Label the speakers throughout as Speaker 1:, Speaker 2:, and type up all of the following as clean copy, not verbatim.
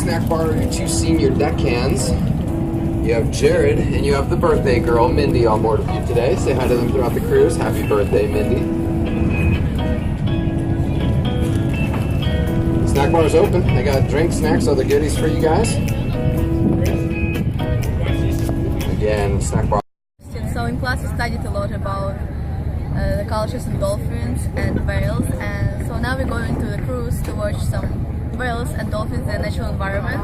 Speaker 1: snack bar are your two senior deckhands. You have Jared and you have the birthday girl, Mindy, on board with you today. Say hi to them throughout the cruise. Happy birthday, Mindy. The snack bar is open. They got drinks, snacks, other goodies for you guys. Again, snack bar.
Speaker 2: So in class we studied a lot about the cultures of dolphins and whales, and so now we're going to the cruise to watch some whales and dolphins in the natural environment.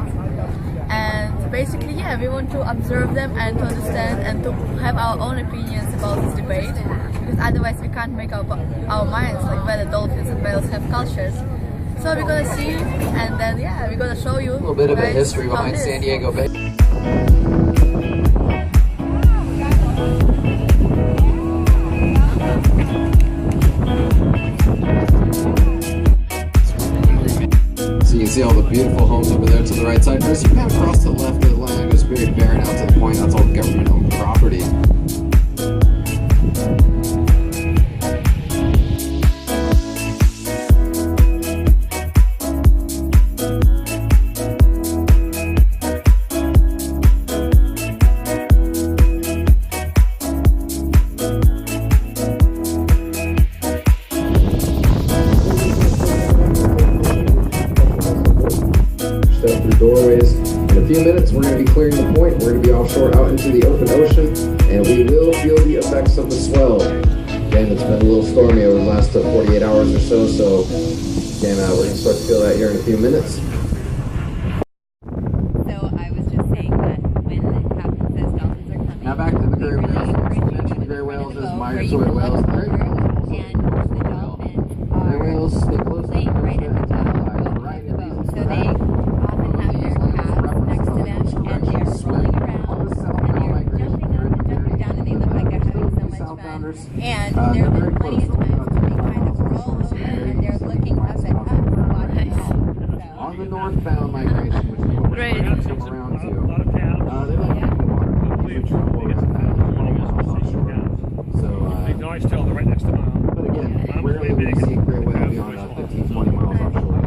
Speaker 2: And basically, yeah, we want to observe them and to understand and to have our own opinions about this debate, because otherwise we can't make our minds like whether dolphins and whales have cultures. So we're gonna see, and then yeah, we're gonna show you
Speaker 1: a little bit of a history behind San Diego Bay. So you can see all the beautiful homes over there to the right side. Chris, you can cross to the left of the line. It goes very barren out to the point. That's all government-owned property. Doorways. In a few minutes, we're going to be clearing the point. We're going to be offshore out into the open ocean, and we will feel the effects of the swell. Again, it's been a little stormy over the last 48 hours or so, again, we're going to start to feel that here in a few minutes.
Speaker 3: So I was just saying that when the captain says dolphins are coming.
Speaker 1: Now back to the gray whales. You mentioned the gray whales as migratory whales.
Speaker 3: And the dolphins
Speaker 1: Gray whales stay close to
Speaker 3: laying right at the top of the boat. So they often have their calves next to them, and they're rolling around, and they're jumping up and jumping down, and they look like they're having so much fun. And there have been plenty of times when they kind of roll over and they're looking up at us watching us.
Speaker 1: On the northbound migration, which is what we're
Speaker 2: Great.
Speaker 1: going to come around to, they like to keep the water. So,
Speaker 4: Nice tell, they're right next to mine.
Speaker 1: but again, rarely will you see a gray whale beyond 15, 20 miles offshore.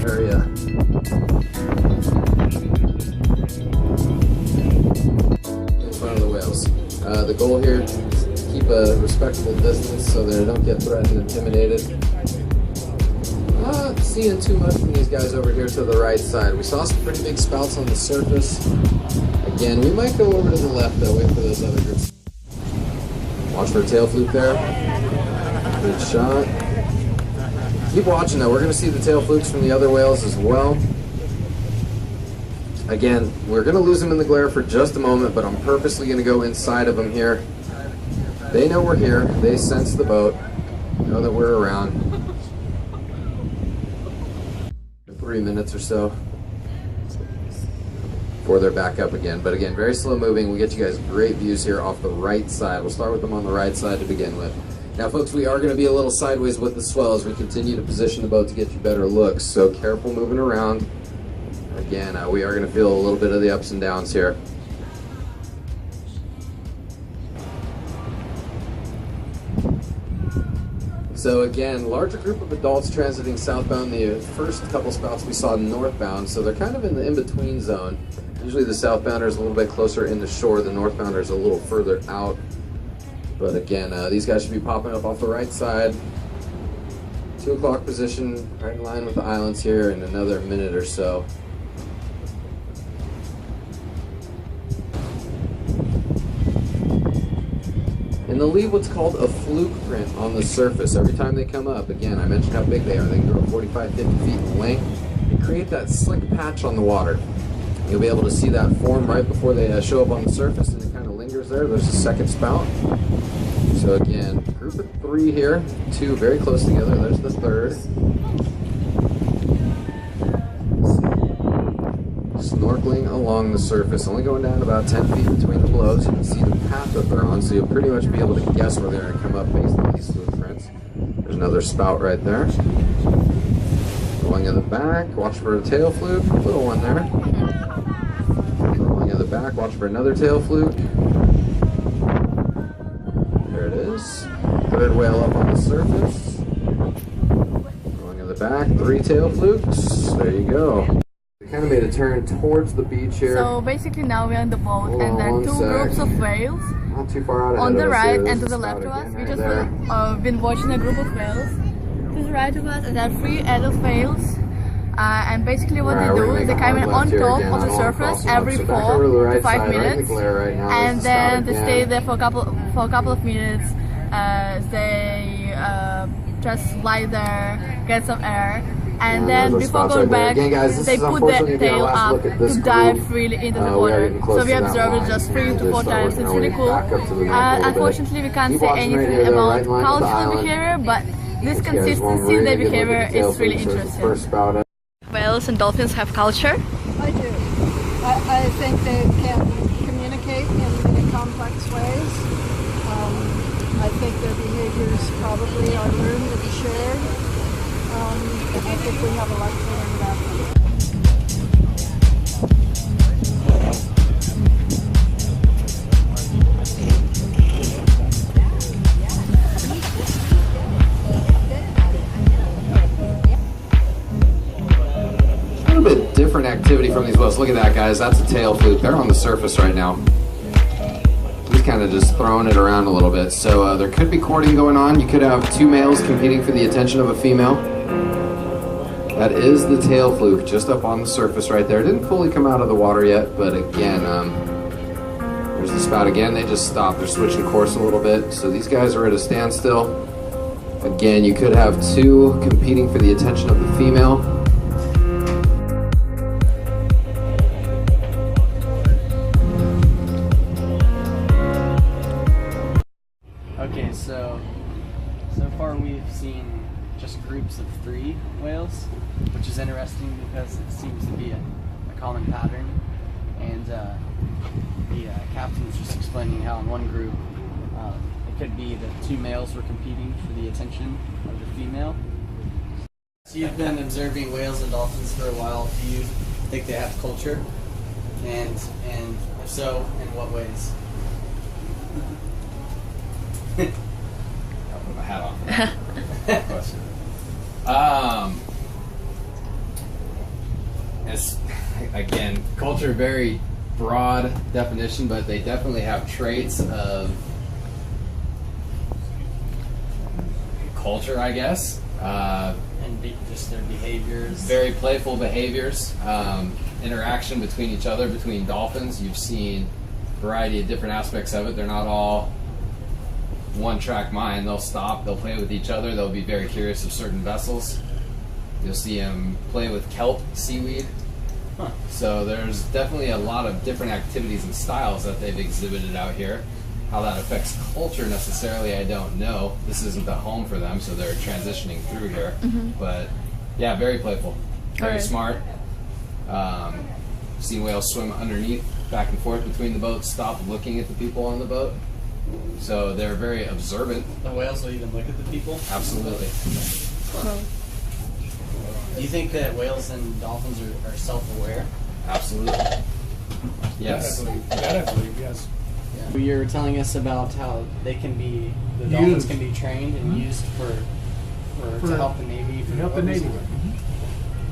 Speaker 1: Area. In front of the whales. The goal here is to keep a respectable distance so that they don't get threatened and intimidated. Not seeing too much from these guys over here to the right side. We saw some pretty big spouts on the surface. Again, we might go over to the left though, wait for those other groups. Watch for a tail fluke there. Good shot. Keep watching though, we're going to see the tail flukes from the other whales as well. Again, we're going to lose them in the glare for just a moment, but I'm purposely going to go inside of them here. They know we're here, they sense the boat, know that we're around. 3 minutes or so before they're back up again. But again, very slow moving. We get you guys great views here off the right side. We'll start with them on the right side to begin with. Now folks, we are going to be a little sideways with the swell as we continue to position the boat to get you better looks, so careful moving around. Again, we are going to feel a little bit of the ups and downs here. So again, larger group of adults transiting southbound. The first couple spouts we saw northbound, so they're kind of in the in-between zone. Usually the southbounder is a little bit closer in the shore, the northbounder is a little further out. But again, these guys should be popping up off the right side. 2 o'clock position, right in line with the islands here in another minute or so. And they'll leave what's called a fluke print on the surface every time they come up. Again, I mentioned how big they are. They can grow 45, 50 feet in length and create that slick patch on the water. You'll be able to see that form right before they show up on the surface, and it kind of lingers there. There's the second spout. So again, group of 3 here, 2 very close together. There's the third. Snorkeling along the surface, only going down about 10 feet between the blows. You can see the path that they're on, so you'll pretty much be able to guess where they're going to come up based on these fluke prints. There's another spout right there. Rolling in the back, watch for a tail fluke, little one there. Rolling in the back, watch for another tail fluke. There it is. Third whale up on the surface. Rolling in the back, 3 tail flukes. There you go. We kind of made a turn towards the beach here.
Speaker 2: So basically now we're on the boat and there are 2 groups of whales
Speaker 1: Not too far out
Speaker 2: on the right
Speaker 1: and
Speaker 2: and to the left of us. We just been watching a group of whales to the right of us, and there are 3 adult whales. And basically what they do is they come in on top of the surface every 4 to 5 minutes, and then they stay there for a couple of minutes. They just lie there, get some air, and then before going back, they put their tail up to dive freely into the water. So we observe it just 3 to 4 times. It's really cool. Unfortunately, we can't say anything about cultural behavior, but this consistency in their behavior is really interesting. Whales and dolphins have culture?
Speaker 5: I do. I think they can communicate in complex ways. I think their behaviors probably are learned and shared. I think we have a lot to learn about them.
Speaker 1: Bit different activity from these whales. Look at that, guys. That's a tail fluke. They're on the surface right now. He's kind of just throwing it around a little bit. So there could be courting going on. You could have 2 males competing for the attention of a female. That is the tail fluke just up on the surface right there. Didn't fully come out of the water yet, but again, there's the spout again. They just stopped. They're switching course a little bit. So these guys are at a standstill. Again, you could have 2 competing for the attention of the female.
Speaker 6: Okay, so far we've seen just groups of 3 whales, which is interesting because it seems to be a common pattern. And the captain was just explaining how in one group it could be that 2 males were competing for the attention of the female. So you've been observing whales and dolphins for a while. Do you think they have culture? And if so, in what ways?
Speaker 1: I'll put my hat on for that question. It's, again, culture, very broad definition, but they definitely have traits of culture, I guess.
Speaker 6: Just their behaviors.
Speaker 1: Very playful behaviors. Interaction between each other, between dolphins. You've seen a variety of different aspects of it. They're not all one-track mind. They'll stop, they'll play with each other, they'll be very curious of certain vessels. You'll see them play with kelp, seaweed. So there's definitely a lot of different activities and styles that they've exhibited out here. How that affects culture necessarily, I don't know. This isn't the home for them, so they're transitioning through here. But yeah, very playful, very smart. Seen whales swim underneath, back and forth between the boats, stop looking at the people on the boat. So they're very observant.
Speaker 6: The whales will even look at the people?
Speaker 1: Absolutely.
Speaker 6: Do you think that whales and dolphins are self-aware?
Speaker 1: Absolutely. Yes.
Speaker 4: That I believe, yes.
Speaker 6: Yeah. You were telling us about how the dolphins can be trained and used to help the Navy.
Speaker 7: To help the Navy.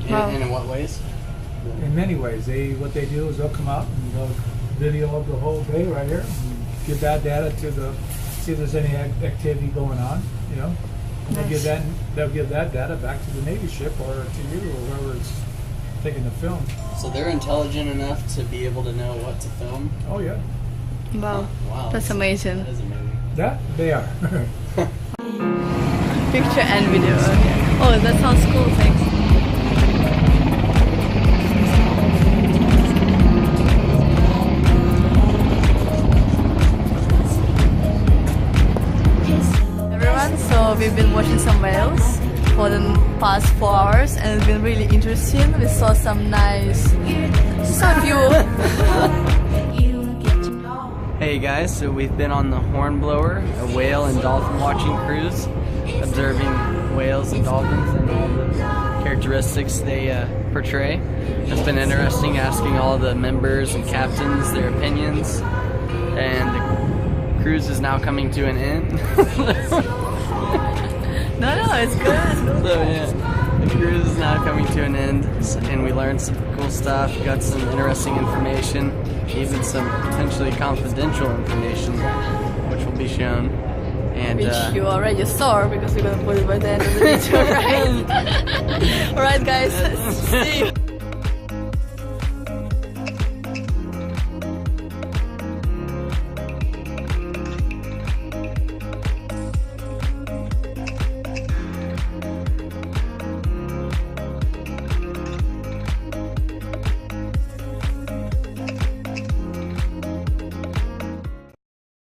Speaker 6: And in what ways?
Speaker 7: In many ways. What they do is they'll come out and they'll video of the whole day right here. Give that data to see if there's any activity going on, you know. And they'll give that data back to the Navy ship or to you or whoever is taking the film.
Speaker 6: So they're intelligent enough to be able to know what to film?
Speaker 7: Oh yeah.
Speaker 2: Wow.
Speaker 6: Wow.
Speaker 2: That's amazing.
Speaker 6: That is amazing.
Speaker 7: That they are.
Speaker 2: Picture and video. Okay. Oh, that sounds cool. Thanks. So we've been watching some whales for the past 4 hours, and it's been really interesting. We saw some view.
Speaker 6: Hey guys, so we've been on the Hornblower, a whale and dolphin watching cruise, observing whales and dolphins and all the characteristics they portray. It's been interesting asking all the members and captains their opinions, and the cruise is now coming to an end.
Speaker 2: No, it's good.
Speaker 6: So yeah, the cruise is now coming to an end, and we learned some cool stuff, got some interesting information, even some potentially confidential information, which will be shown. And
Speaker 2: Which you already saw, because we're gonna put it by the end of the video, right? Alright guys, see you.